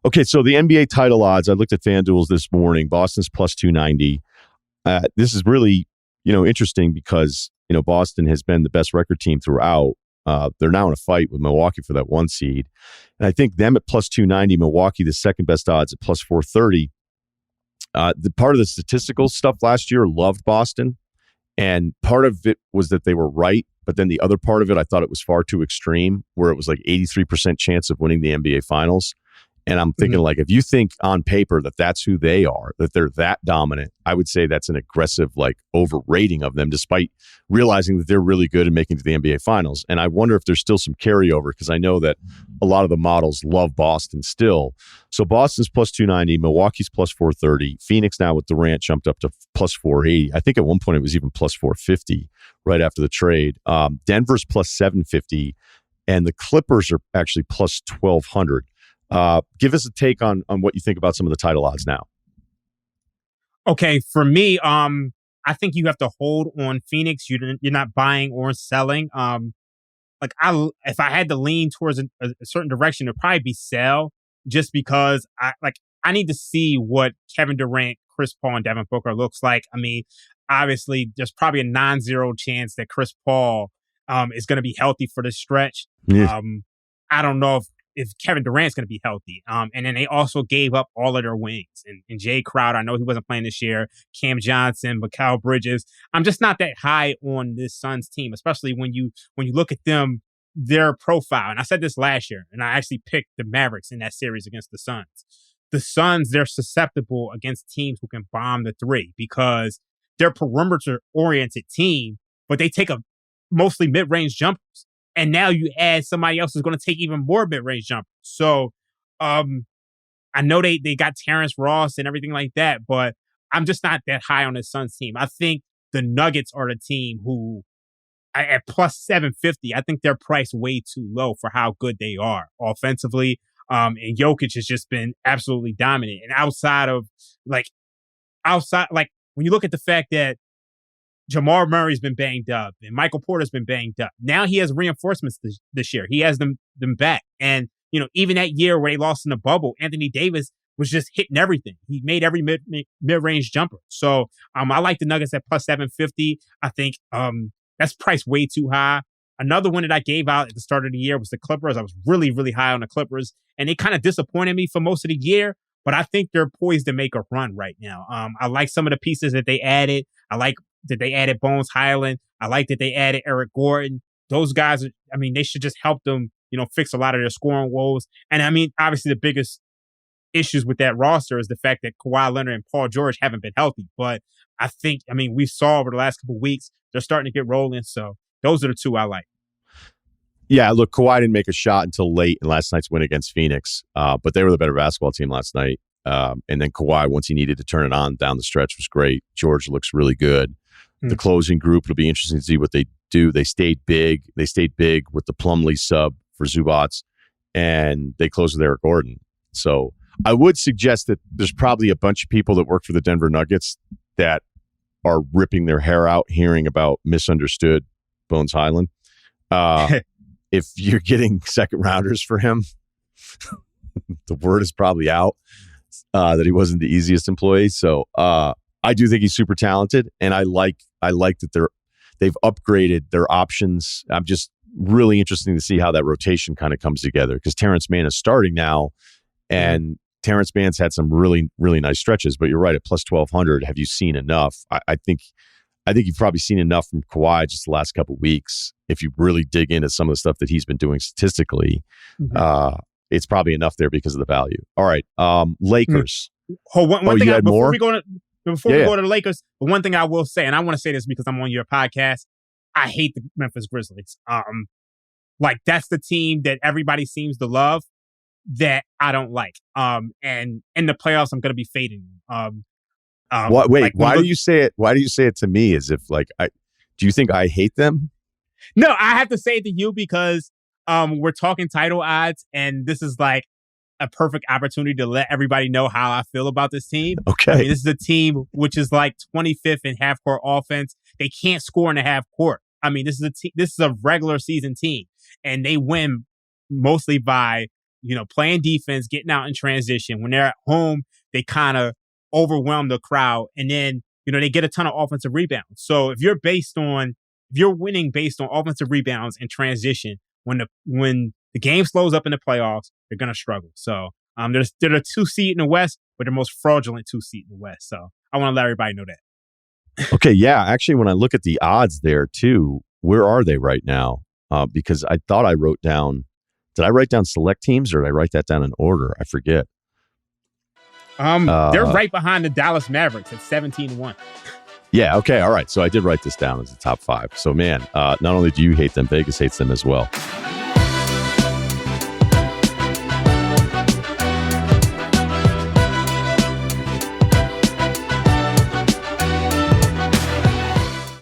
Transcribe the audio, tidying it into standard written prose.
Okay, so the NBA title odds, I looked at FanDuel's this morning. Boston's plus 290. This is really, interesting because, Boston has been the best record team throughout. They're now in a fight with Milwaukee for that 1 seed. And I think them at plus 290, Milwaukee, the second best odds at plus 430. The part of the statistical stuff last year loved Boston. And part of it was that they were right. But then the other part of it, I thought it was far too extreme, where it was like 83% chance of winning the NBA Finals. And I'm thinking, like, if you think on paper that that's who they are, that they're that dominant, I would say that's an aggressive, like, overrating of them, despite realizing that they're really good and making it to the NBA Finals. And I wonder if there's still some carryover, because I know that a lot of the models love Boston still. So Boston's plus 290, Milwaukee's plus 430, Phoenix now with Durant jumped up to plus 480. I think at one point it was even plus 450 right after the trade. Denver's plus 750, and the Clippers are actually plus 1,200. Give us a take on what you think about some of the title odds now. Okay, for me, I think you have to hold on Phoenix. You're not buying or selling. If I had to lean towards a certain direction, it'd probably be sell, just because I need to see what Kevin Durant, Chris Paul, and Devin Booker looks like. I mean, obviously, there's probably a non-zero chance that Chris Paul is going to be healthy for this stretch. Yeah. I don't know if Kevin Durant's going to be healthy. And then they also gave up all of their wings. And Jay Crowder, I know he wasn't playing this year. Cam Johnson, Mikal Bridges. I'm just not that high on this Suns team, especially when you look at them, their profile. And I said this last year, and I actually picked the Mavericks in that series against the Suns. The Suns, they're susceptible against teams who can bomb the three because they're a perimeter-oriented team, but they take mostly mid-range jumpers. And now you add somebody else who's going to take even more mid-range jumpers. So I know they got Terrence Ross and everything like that, but I'm just not that high on the Suns team. I think the Nuggets are the team who, at plus 750, I think they're priced way too low for how good they are offensively. And Jokic has just been absolutely dominant. And outside, when you look at the fact that Jamal Murray's been banged up and Michael Porter's been banged up. Now he has reinforcements this year. He has them back. And, even that year where they lost in the bubble, Anthony Davis was just hitting everything. He made every mid-range jumper. So I like the Nuggets at plus 750. I think that's priced way too high. Another one that I gave out at the start of the year was the Clippers. I was really, really high on the Clippers, and they kind of disappointed me for most of the year. But I think they're poised to make a run right now. I like some of the pieces that they added. I like that they added Bones Highland. I like that they added Eric Gordon. Those guys, they should just help them, fix a lot of their scoring woes. And obviously the biggest issues with that roster is the fact that Kawhi Leonard and Paul George haven't been healthy. But I think, we saw over the last couple of weeks, they're starting to get rolling. So those are the two I like. Yeah, look, Kawhi didn't make a shot until late in last night's win against Phoenix, but they were the better basketball team last night. And then Kawhi, once he needed to turn it on down the stretch, was great. George looks really good. The closing group, it'll be interesting to see what they do. They stayed big. They stayed big with the Plumlee sub for Zubats, and they closed with Eric Gordon. So I would suggest that there's probably a bunch of people that work for the Denver Nuggets that are ripping their hair out hearing about misunderstood Bones Highland. If you're getting second rounders for him, the word is probably out that he wasn't the easiest employee. So I do think he's super talented, and I like that they've upgraded their options. I'm just really interested to see how that rotation kind of comes together, because Terrence Mann is starting now, and Terrence Mann's had some really, really nice stretches. But you're right, at plus 1,200, have you seen enough? I think you've probably seen enough from Kawhi just the last couple of weeks. If you really dig into some of the stuff that he's been doing statistically, it's probably enough there because of the value. All right, Lakers. One thing before we go to the Lakers, the one thing I will say, and I want to say this because I'm on your podcast, I hate the Memphis Grizzlies. That's the team that everybody seems to love that I don't like. And in the playoffs, I'm going to be fading them. Why do you say it? Why do you say it to me as if do you think I hate them? No, I have to say it to you because we're talking title odds, and this is like a perfect opportunity to let everybody know how I feel about this team. Okay. This is a team which is like 25th in half-court offense. They can't score in the half-court. This is a regular season team, and they win mostly by playing defense, getting out in transition. When they're at home, they kind of overwhelm the crowd, and then they get a ton of offensive rebounds. So if you're winning based on offensive rebounds and transition, when the game slows up in the playoffs, they're gonna struggle. So they're the 2 seed in the West, but the most fraudulent 2 seed in the West. So I want to let everybody know that. Okay, yeah. Actually, when I look at the odds there too, where are they right now? Because I thought I wrote down. Did I write down select teams or did I write that down in order? I forget. They're right behind the Dallas Mavericks at 17-1. Yeah. Okay. All right. So I did write this down as a top 5. So man, not only do you hate them, Vegas hates them as well.